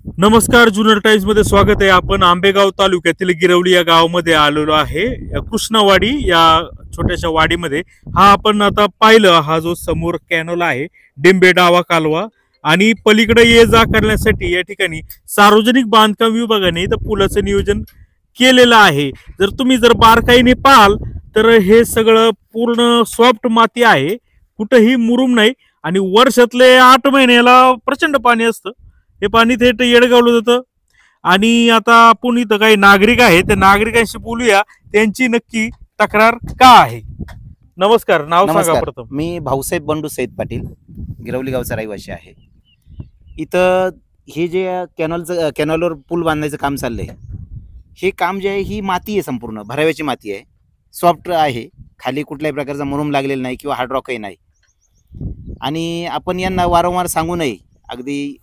नमस्कार, जुन्नर टाइम्स मध्ये स्वागत आहे. आपण आंबेगाव तालुक्यातील गिरवली या गावामध्ये आलेलो आहे. कृष्णवाडी या छोट्याशा वाडीमध्ये आपण आता पाहिलं, हा जो समोर कॅनल आहे, डिंबे डावा कालवा, आणि पलीकडे ये जा करण्यासाठी या ठिकाणी सार्वजनिक बांधकाम विभागाने इथं पुलाचं नियोजन केलेलं आहे. जर बारकाईने पाहाल तर हे सगळं पूर्ण सॉफ्ट माती आहे, कुठंही मुरुम नाही, आणि वर्षातले 8 महिन्याला प्रचंड पाणी असतं. हे पाणी थेट येडगावलं जातं. आणि आता आपण इथं काही नागरिक आहेत, त्या नागरिकांशी बोलूया, त्यांची नक्की तक्रार का आहे. नमस्कार, नाव सांगा प्रथम. मी भाऊसाहेब बंडू सैद पाटील, गिरवली गावचा रहिवासी आहे. इथं हे जे कॅनलवर पूल बांधायचं काम चाललंय, हे काम जे आहे ही माती आहे, संपूर्ण भराव्याची माती आहे, सॉफ्ट आहे, खाली कुठल्याही प्रकारचा मुरुम लागलेला नाही किंवा हार्ड रॉकही नाही. आणि आपण यांना वारंवार सांगू नये, अगदी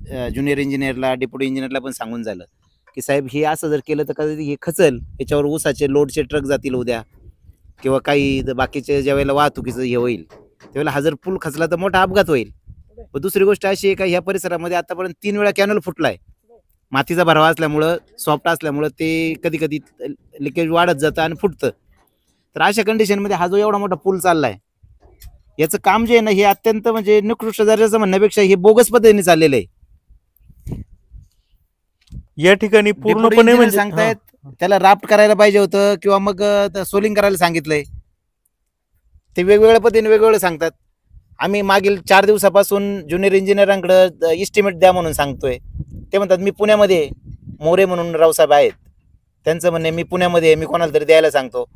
ज्युनियर इंजिनियरला, डेप्युटी इंजिनियरला पण सांगून झालं की साहेब हे असं जर केलं तर कधी हे खचल, याच्यावर ऊसाचे लोडचे ट्रक जातील उद्या, किंवा काही बाकीचे ज्या वेळेला वाहतुकीचं हे होईल त्यावेळेला हा जर पूल खचला तर मोठा अपघात होईल. व दुसरी गोष्ट अशी आहे का ह्या परिसरामध्ये आतापर्यंत 3 वेळा कॅनल फुटलाय. मातीचा भरावा असल्यामुळं, सॉफ्ट असल्यामुळं ते कधी कधी लिकेज वाढत जातं आणि फुटतं. तर अशा कंडिशनमध्ये हा जो एवढा मोठा पूल चाललाय, याचं काम जे आहे ना, हे अत्यंत म्हणजे निकृष्ट दर्जाचं म्हणण्यापेक्षा हे बोगस पद्धतीने चाललेलं आहे. या ठिकाणी पूर्णपणे म्हणजे सांगतायत त्याला राफ्ट करायला पाहिजे होतं, किंवा मग सोलिंग करायला सांगितलंय. ते वेगवेगळ्या पद्धतीने वेगवेगळं सांगतात. आम्ही मागील 4 दिवसापासून ज्युनियर इंजिनियरांकडे इस्टिमेट द्या म्हणून सांगतोय. ते म्हणतात मी पुण्यामध्ये, मोरे म्हणून रावसाहेब आहेत, त्यांचं म्हणणे मी पुण्यामध्ये आहे, मी कोणाला तरी द्यायला सांगतो.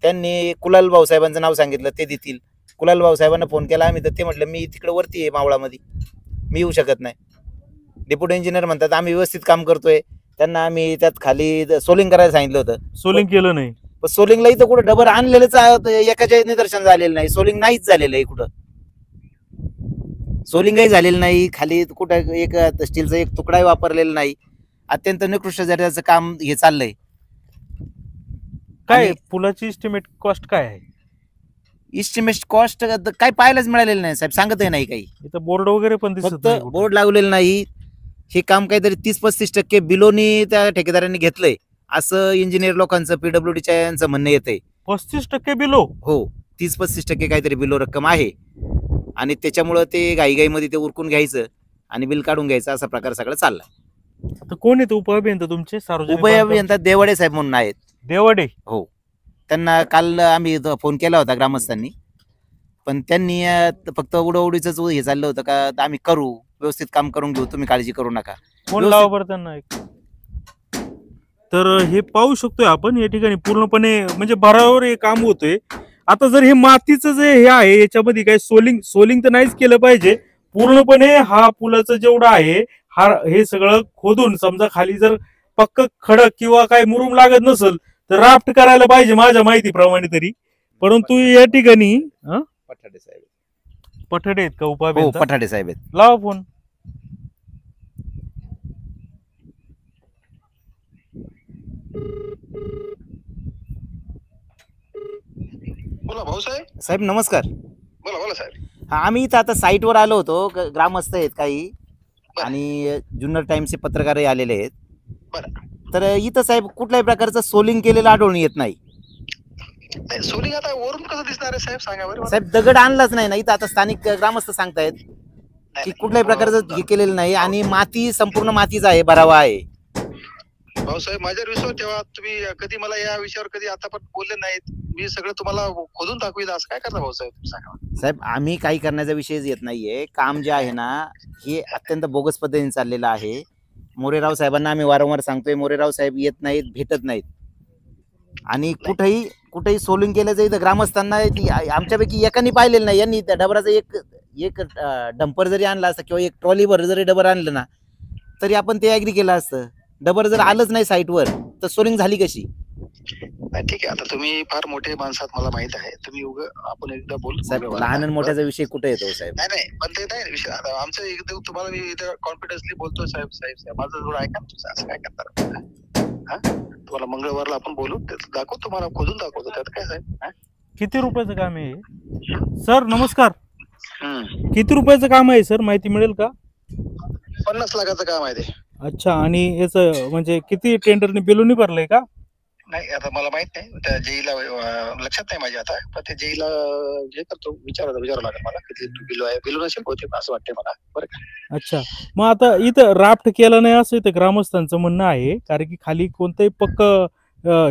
त्यांनी कुलाल भाऊसाहेबांचं नाव सांगितलं, ते देतील. कुलाल भाऊसाहेबांना फोन केला आम्ही, तर ते म्हटलं मी तिकडे वरती आहे मावळामध्ये, मी येऊ शकत नाही. डेप्युटी इंजिनियर म्हणतात आम्ही व्यवस्थित काम करतोय, त्यांना आम्ही त्यात खाली सोलिंग करायला सांगितलं होतं, सोलिंग केलं नाही. पण सोलिंगला इथं कुठं डबर आणलेलंच एकाच्या निदर्शन झालेलं नाही. सोलिंग नाहीच झालेलं आहे, कुठं सोलिंगही झालेलं नाही. खाली कुठं एक स्टीलचा एक तुकडाही वापरलेला नाही. अत्यंत निकृष्ट दर्जाचं काम हे चाललंय. काय पुलाची इस्टिमेट कॉस्ट काय आहे? इस्टिमेट कॉस्ट काय पाहायलाच मिळालेलं नाही साहेब, सांगतही नाही काही. इथं बोर्ड वगैरे पण दिसत फक्त नाही, बोर्ड लावलेलं नाही. हे काम काहीतरी 30-35% बिलोनी त्या ठेकेदारांनी घेतलंय, असं इंजिनियर लोकांचं, पीडब्ल्यूडीच्या यांचं म्हणणं येतंय. 35% बिलो? हो, 30-35% काहीतरी बिलो रक्कम आहे. आणि त्याच्यामुळं ते घाईघाईमध्ये ते उरकून घ्यायचं आणि बिल काढून घ्यायचं, असा प्रकार सगळं चाललाय. आता कोण आहेत उपअभियंता तुमचे? सार्वजनिक उपअभियंता देवडे साहेब म्हणून आहेत. देवडे? हो, त्यांना काल आम्ही फोन केला होता ग्रामस्थांनी, पण त्यांनी फक्त उडवडीच हे चाललं होतं का आम्ही करू, व्यवस्थित काम करून घेऊ, तुम्ही काळजी करू नका. फोन लावा बरं त्यांना. तर हे पाहू शकतोय आपण, या ठिकाणी पूर्णपणे म्हणजे भरावर हे काम होतोय. आता जर हे मातीचं जे हे आहे, याच्यामध्ये काय सोलिंग तर नाहीच केलं पाहिजे. पूर्णपणे हा पुलाचं जेवढं आहे, हे सगळं खोदून, समजा खाली जर पक्क खडक किंवा काय मुरुम लागत नसेल तर राफ्ट करायला पाहिजे माझ्या माहितीप्रमाणे तरी. परंतु या ठिकाणी पठाडे साहेब, पठाडे आहेत का उपअभियंता? पठाडे साहेब आहेत. लावा फोन. बोला भाऊसाहेब. साहेब नमस्कार. बोला बोला साहेब. आम्ही इथं आता साईटवर आलो होतो, ग्रामस्थ आहेत काही, आणि जुन्नर टाइम्सचे पत्रकारही आलेले आहेत. तर इथं साहेब कुठल्याही प्रकारचं सोलिंग केलेलं आढळून येत नाही. सोलिंग आता वरून कसं दिसणार आहे साहेब, सांगा बरं. साहेब दगड आणलाच नाही ना इथं. आता स्थानिक ग्रामस्थ सांगतायत की कुठल्याही प्रकारचं हे केलेलं नाही, आणि माती संपूर्ण मातीचा आहे, भरावा आहे. भाऊसाहेब माझ्यावर विश्वास ठेवा, तुम्ही कधी मला या विषयावर कधी आता पण बोलले नाहीत. मी सगळं तुम्हाला खोदून दाखवील, असं काय करता भाऊसाहेब, सांगा. साहेब आम्ही काही करण्याचा विषयच येत नाहीये. काम जे आहे ना, हे अत्यंत बोगस पद्धतीने चाललेलं आहे. मोरेराव साहेबांना आम्ही वारंवार सांगतोय, मोरेराव साहेब येत नाहीत, भेटत नाहीत. आणि कुठेही सोलिंग केल्याचं इथं ग्रामस्थांना आमच्यापैकी एकाने पाहिलेलं नाही. यांनी त्या डबराचं एक डंपर जरी आणला असता किंवा एक ट्रॉलीवर जरी डबर आणलं ना, तरी आपण ते ऍग्री केलं असतं. डबर जर आलंच नाही साईटवर तर सोलिंग झाली कशी? नाही ठीक आहे, आता तुम्ही फार मोठे माणसात, मला माहित आहे. तुम्ही आपण एकदा बोल साहेब, लहान आणि मोठ्याचा विषय कुठे येतो साहेब? नाही पण ते नाही विषय. आता आमचं एकदम तुम्हाला मी इथं कॉन्फिडन्सली बोलतोय साहेब. साहेब माझं थोडं ऐका ना, तुमचं असं काय करणार? तुम्हाला मंगळवारला आपण बोलू, दाखवतो तुम्हाला, खोदून दाखवतो, त्यात काय साहेब. किती रुपयाचं काम आहे सर? नमस्कार. किती रुपयाचं काम आहे सर, माहिती मिळेल का? 50 लाखाचं काम आहे ते. अच्छा, आणि याचं म्हणजे किती टेंडरने बिलोनी भरलंय का? नाही आता मला माहित नाही, त्या जेईला लक्षात नाही माझ्या आता, पण त्या जेईला जे करतो विचारावं लागेल मला किती बिलो आहे. बिलो नसेल बहुतेक असं वाटतंय मला, बरं का. अच्छा, मग आता इथं राफ्ट केलं नाही असं इथं ग्रामस्थांचं म्हणणं आहे, कारण की खाली कोणतंही पक्क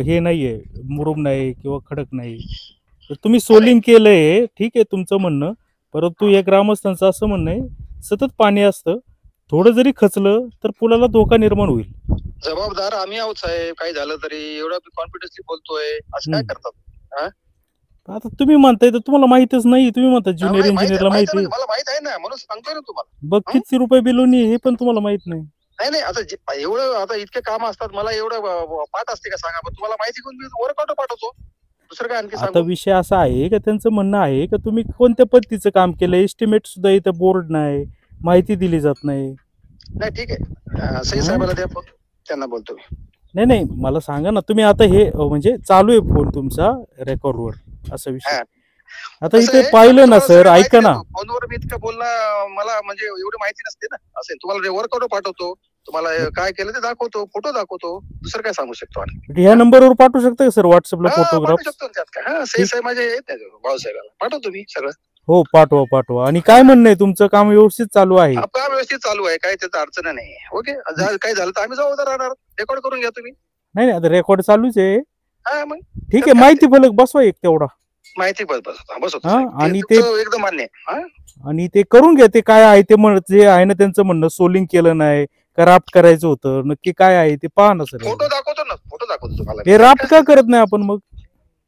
हे नाहीये, मुरुम नाही किंवा खडक नाही. तर तुम्ही सोलिंग केलंय, ठीक आहे तुमचं म्हणणं, परंतु या ग्रामस्थांचं असं म्हणणं आहे सतत पाणी असतं, थोडं जरी खचलं तर पुलाला धोका निर्माण होईल. जबाबदार आम्ही आहोत साहेब, काही झालं तरी एवढं कॉन्फिडन्सली बोलतोय, असं काय हम्म. करतात? आता तुम्ही म्हणताय तर तुम्हाला माहितच नाही, तुम्ही म्हणता ज्युनियर नाही, माहित इंजिनियरला माहित आहे माहिती, ना, मला माहित आहे ना, म्हणून सांगतोय ना तुम्हाला. बघ किती रुपये बिलोनी हे पण तुम्हाला माहित नाही. नाही नाही, आता एवढं आता इतके काम असतात, मला एवढं पाठ असते का सांगा? पण तुम्हाला माहिती घेऊन मी वर्कआउट पाठवतो, दुसरं काय आणखी आता सांगू? विषय असा आहे का त्यांचं म्हणणं आहे का तुम्ही कोणत्या पद्धतीचं काम केलं, एस्टिमेट सुद्धा इथं बोर्ड नाही, माहिती दिली जात नाही. नाही ठीक आहे, सई साहेबाला द्या फोन, त्यांना बोलतो मी. नाही नाही, मला सांगा ना, तुम्ही आता हे म्हणजे चालू आहे फोन तुमचा रेकॉर्डवर असा विषय. हा. आता कसं इथे आहे, पाहिलं ना तुम्हाला सर, सगळी ऐका माहिती ना, देतो. फोनवर मी इतकं बोलणं मला म्हणजे एवढी माहिती नसते ना. असेल तुम्हाला वर्कआउट पाठवतो, तुम्हाला काय केलं ते दाखवतो, फोटो दाखवतो, दुसरं काय सांगू शकतो आणि? ह्या नंबरवर पाठवू शकता का सर व्हॉट्सअपला हा, पाठवू फोटोग्राफ? शकतो ना, त्यात काय. हा, सई साहेब माझे आहेत ना, भाऊसाहेबाला पाठवतो मी सगळं. हो पाठवा पाठवा. आणि काय म्हणणं आहे, तुमचं काम व्यवस्थित चालू आहे? काम व्यवस्थित चालू आहे, काही त्याचं अडचण नाही. ओके, काही झालं तर आम्ही जबाबदार राहणार. रेकॉर्ड करून घ्या तुम्ही. नाही नाही, आता रेकॉर्ड चालूच आहे, हा मग ठीक आहे. माहिती फलक बसवा एक तेवढा. माहिती बस हा, आणि ते एकदम मान्य आहे. आणि ते करून घ्या, ते काय आहे ते जे आहे ना त्यांचं म्हणणं, सोलिंग केलं नाही का राफ्ट करायचं होतं, नक्की काय आहे ते पहा ना सर. फोटो दाखवतो ना, फोटो दाखवतो तुम्हाला. हे राफ्ट का करत नाही आपण मग?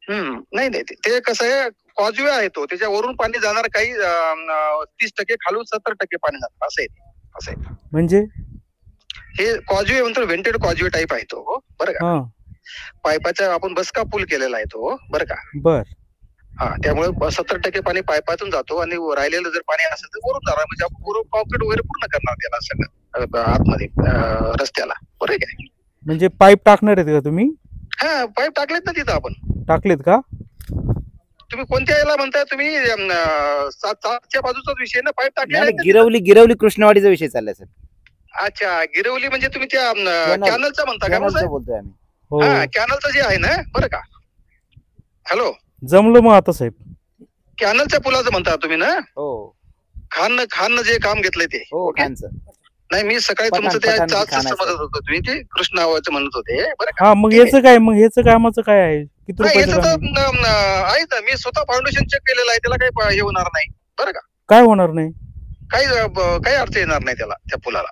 नाही नाही, ते कसं आहे, कॉजवे आहे तो, त्याच्यावरून पाणी जाणार, काही 30% खालून 70% पाणी जाणार, असं आहे. असं आहे म्हणजे हे कॉजवे म्हणतो, व्हेंटेड कॉजवे टाईप आहे तो, बरं का. हा पाईपाचा आपण बसका पूल केलेला आहे तो, बरं का. बर. हा, त्यामुळे 70% पाणी पाईपातून जातो आणि राहिलेलं जर पाणी असेल तर वरून जाणार, म्हणजे आपण पूर्ण कॉन्क्रीट वगैरे पूर्ण करणार त्याला सगळं आतमध्ये रस्त्याला, बरोबर आहे. म्हणजे पाईप टाकणार आहेत का तुम्ही? हा, पाईप टाकलेत ना तिथं आपण. टाकलेत का? तुम्ही कोणत्या याला म्हणताय तुम्ही? 7च्या बाजूचाच विषय ना, पाईप टाकले. गिरवली कृष्णवाडीचा विषय चाललाय सर. अच्छा, गिरवली म्हणजे तुम्ही त्या कॅनलचा म्हणता का? कॅनलचं बोलतोय आम्ही. हो, हा, कॅनलचं जे आहे ना, बरं का. हॅलो, जमलं मग आता साहेब. कॅनलच्या पुलाचं म्हणता तुम्ही ना? हो खान जे काम घेतलंय ते. हो, खानचं. नाही, मी सकाळी पठाण- तुमचं त्या पठाण चार्जचं खानाचं. समजत होतो, तुम्ही ते कृष्णावाचं म्हणत होते, बरं का. हा, मग ठीक आहे. याचं काय, मग ह्याचं कामाचं काय आहे, किती नाही, रुपयाचं याचं काम तर आहे? आहे तर, मी स्वतः फाउंडेशन चेक केलेलं आहे, त्याला काही हे होणार नाही, बरं का. काय होणार नाही? काही अर्थ येणार नाही त्याला, त्या पुलाला.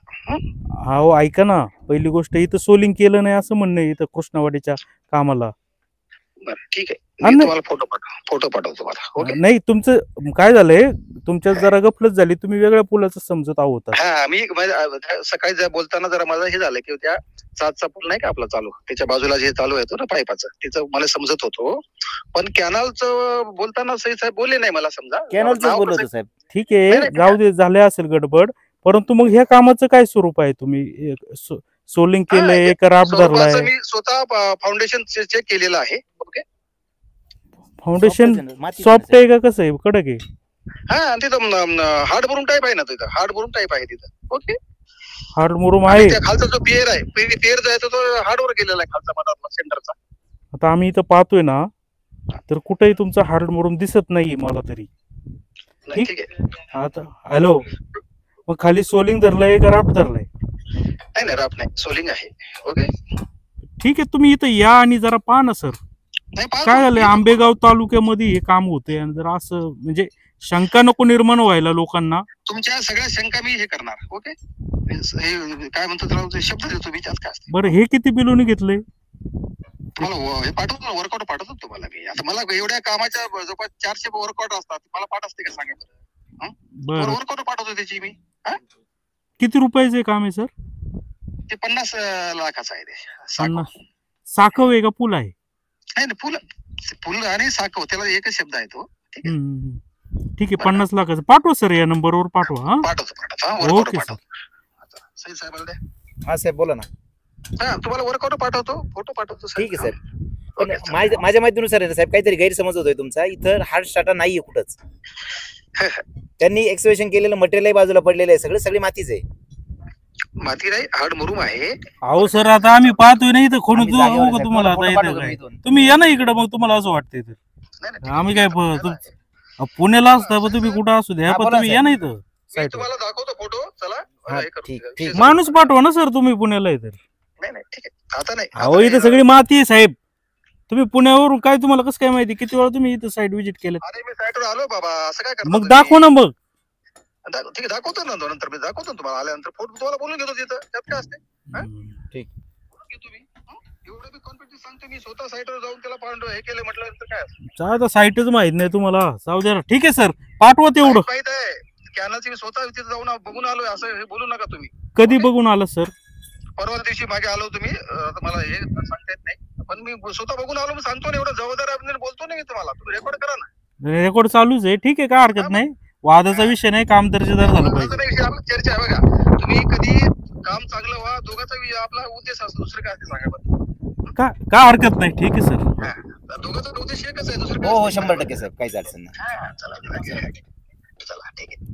हा हो, ऐका ना, पहिली गोष्ट इथं सोलिंग केलं नाही असं म्हणणं आहे इथं कृष्णवाडीच्या कामाला. बरं, ठीक आहे, आणि मी तुम्हाला फोटो पाठवतो तुम्हाला. ओके. नाही, तुमचं काय झालंय, तुमच्यात जरा गफलत झाली, तुम्ही वेगळ्या पुलाचं समजत आहोत. हा, मी सकाळी बोलताना जरा माझं हे झालं की त्या 7चा पूल नाही का आपला चालू, त्याच्या बाजूला जे चालू येतो ना पाईपाचं, तिचं मला समजत होतो. पण कॅनलचं बोलताना सई साहेब बोलले नाही मला, समजा कॅनलचं बोलत होतो साहेब. ठीक आहे, नाही, नाही, जाऊ दे, झाले असेल गडबड, परंतु मग ह्या कामाचं काय स्वरूप आहे? तुम्ही सोलिंग केलंय का राफ्ट धरलाय? मी स्वतः फाउंडेशन चेक केलेलं आहे. ओके. फाउंडेशन माती सॉफ्ट आहे का कसं आहे, कडक आहे? हा, आणि तिथं हार्ड ब्रूम टाईप आहे ना, तिथं हार्ड ब्रूम टाईप आहे तिथं. ओके. हार्ड मुरुम आणि आहे. त्या खालचा जो पियर आहे, पियर जो आहे तो हार्डवर गेलेला आहे, खालचा मधातला सेंटरचा. आता आम्ही इथं पाहतोय ना, तर कुठेही तुमचा हार्ड मुरुम दिसत नाही मला तरी. नाही, ठीक आहे. आता हॅलो, मग खाली सोलिंग धरलंय का राफ्ट धरलाय? नाही, राफ नाही, सोलिंग आहे. ओके. ठीक आहे, तुम्ही इथं या आणि जरा पहा ना सर, नाही, पाहतो. काय झालंय आंबेगाव तालुक्यामध्ये हे काम होते, आणि जर असं म्हणजे शंका नको निर्माण व्हायला लोकांना. तुमच्या सगळ्या शंका मी हे करणार. ओके. हे काय म्हणतो त्याला, शब्द देतो मी, त्यात काय असते. बरं, हे किती बिलोनी घेतले? तुम्हाला हे पाठवतो, वर्कआउट पाठवतो तुम्हाला मी. आता मला एवढ्या कामाच्या जवळपास 400 वर्कआउट असतात, मला पाठ असते का सांगा बरं? बरं, वर्कआउट पाठवतो त्याची मी. किती रुपयाचे काम आहे सर? ते 50 लाखाचं आहे ते. 50. साखव आहे का पूल आहे? नाही, फुल आणि साखव, त्याला एकच शब्द आहे तो. ठीक आहे. ठीक आहे, 50 लाखाचं पाठवा सर, या नंबरवर पाठवा. हा, पाठवतो. Workout okay sir. पाठवतो. सई साहेबाला द्या. हा साहेब, बोला ना. हा, तुम्हाला वर्कआउट पाठवतो, फोटो पाठवतो. ठीक आहे साहेब. पण ओके, माझ्या माहितीनुसार आहे ना साहेब, काहीतरी गैरसमज होतोय तुमचा. इथं हार्ड स्टार्टर नाहीये कुठंच. त्यांनी एक्सवेशन केलेलं मटेरियल बाजूला पडलेलं आहे, सगळी मातीच आहे. माती नाही हार्ड मुरुम आहे. अहो सर आता आम्ही पाहतोय नाही तर खोडून आम्ही जागेवर जाऊ का साहेब, तुम्हाला आता फोटो इथं पाठवतो काय मी दोन. तुम्ही या ना इकडं मग तुम्हाला असं वाटतंय तर नाही, नाही, ठीक आहे, आम्ही ठीक काय आहे, प- चालेल. पुण्याला असतं पण तुम्ही कुठं असू द्या हा, पण बोला तुम्ही साहेब. या नाही तर मी साईटवर. तुम्हाला दाखवतो फोटो. चला हा, हे करू. ठीक, विषय ठीक. संपला. माणूस पाठवा ना सर तुम्ही पुण्याला इथं. नाही नाही ठीक आहे आता नाही. अहो आता इथं नाही. सगळी माती आहे साहेब. तुम्ही पुण्यावरून काय तुम्हाला कसं काय माहिती किती वेळा तुम्ही इथं साईट व्हिजिट केलं अरे मी साईटवर आलो बाबा, असं काय करता मग तुम्ही? दाखव ना मग. ठीक आहे दाखवतो ना नंतर मी दाखवतो ना तुम्हाला आल्यानंतर फोटो तुम्हाला बोलून घेतो तिथं. त्यात काय असते ठीक. बोलून घेतो मी. एवढं मी कॉन्फिडन्स सांगतो मी स्वतः साईटवर जाऊन त्याला पाहून हे केलं म्हटलं नंतर काय असतं? आता साईटच माहित नाही तुम्हाला जाऊ द्या ना. ठीक आहे सर पाठवा तेवढं. माहित आहे कॅनलची मी स्वतः तिथे जाऊन बघून आलोय, असं हे बोलू नका तुम्ही. कधी बघून आलं सर? परवा दिवशी मागे आलो तुम्ही. आता मला हे सांगता येत नाही पण मी स्वतः बघून आलो. मी सांगतो ना एवढं जबाबदार आपण बोलतो ना मी तुम्हाला. तुम्ही रेकॉर्ड करा ना. रेकॉर्ड चालूच आहे ठीक आहे काय हरकत नाही. वादाचा विषय नाही काम दर्जेदार झालं माझा पाहिजे. नाही विषय, आपली चर्चा आहे बघा. तुम्ही कधी काम चांगलं व्हा, दोघांचा आपला उद्देश असतो. दुसरं काय असते सांगा बरं. का हरकत नाही ठीक आहे सर. दोघांचा उद्देश एकच आहे, दुसरं काय हो हो असतं? 100% साहेब, काहीच अडचण नाही. हा, चला ठीक आहे.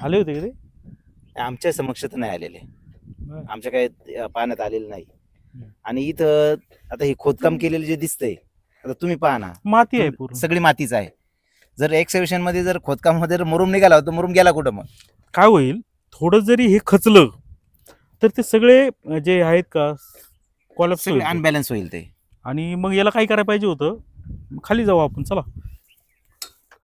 आले होते का ते? आमच्या समक्ष तर नाही आलेले, बरं. आमच्या काय पाहण्यात आलेलं नाही. आणि इथं आता हे खोदकाम केलेलं जे दिसतंय, आता तुम्ही पहा ना, माती आहे पूर्ण. सगळी मातीच आहे. जर एक्सहिबिशन मध्ये जर खोदकाम मध्ये जर मुरुम निघाला तर मुरुम गेला कुठं मग? काय होईल थोडं जरी हे खचलं तर ते सगळे जे आहेत का कॉलॅप्स सगळे अनबॅलन्स होईल ते. आणि मग याला काय करायला पाहिजे होतं खाली जाऊ आपण चला.